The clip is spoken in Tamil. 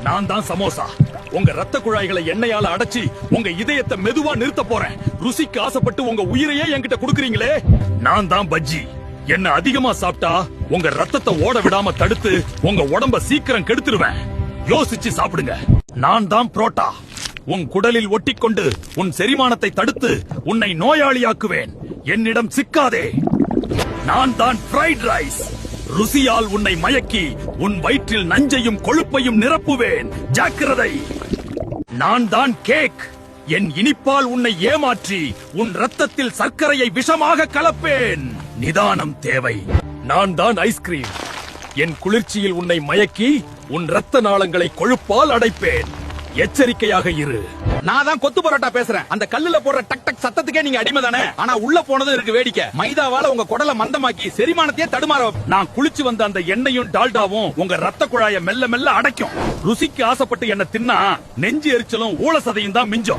நான் தான் சமோசா. உங்க ரத்த குழாய்களை எண்ணெயால அடைச்சி உங்க இதயத்தை மெதுவா நிறுத்த போறேன். ருசிக்கு ஆசைப்பட்டு உங்க உயிரையே என்கிட்ட குடுக்குறீங்களே. நான் தான் பஜ்ஜி. என்ன அதிகமா சாப்பிட்டா உங்க ரத்தத்தை ஓட விடாம தடுத்து உங்க உடம்ப சீக்கிரம் கெடுத்துருவேன். யோசிச்சு சாப்பிடுங்க. நான் தான் புரோட்டா. உன் குடலில் ஒட்டிக்கொண்டு உன் செரிமானத்தை தடுத்து உன்னை நோயாளியாக்குவேன். என்னிடம் சிக்காதே. நான் தான் ஃப்ரைட் ரைஸ். ருசியால் உன்னை மயக்கி உன் வயிற்றில் நஞ்சையும் கொழுப்பையும் நிரப்புவேன். ஜாக்கிரதை. நான் தான் கேக். என் இனிப்பால் உன்னை ஏமாற்றி உன் ரத்தத்தில் சர்க்கரையை விஷமாக கலப்பேன். நிதானம் தேவை. நான் தான் ஐஸ்கிரீம். என் குளிர்ச்சியில் உன்னை மயக்கி உன் ரத்த நாளங்களை கொழுப்பால் அடைப்பேன். எச்சரிக்கையாக இரு. நான் தான் கொத்து பரோட்டா பேசுறேன். அந்த கல்லுல போடுற டக் டக் சத்தத்துக்கே நீங்க அடிமை தானே. ஆனா உள்ள போனதும் இருக்கு வேடிக்கை. மைதாவால உங்க குடலை மந்தமாக்கி செரிமானத்தையே தடுமாற. நான் குளிச்சு வந்த அந்த எண்ணெயும் டால்டாவும் உங்க ரத்த குழாயை மெல்ல மெல்ல அடைக்கும். ருசிக்கு ஆசைப்பட்டு என்ன தின்னா நெஞ்சு எரிச்சலும் ஊழ சதையும் தான் மிஞ்சும்.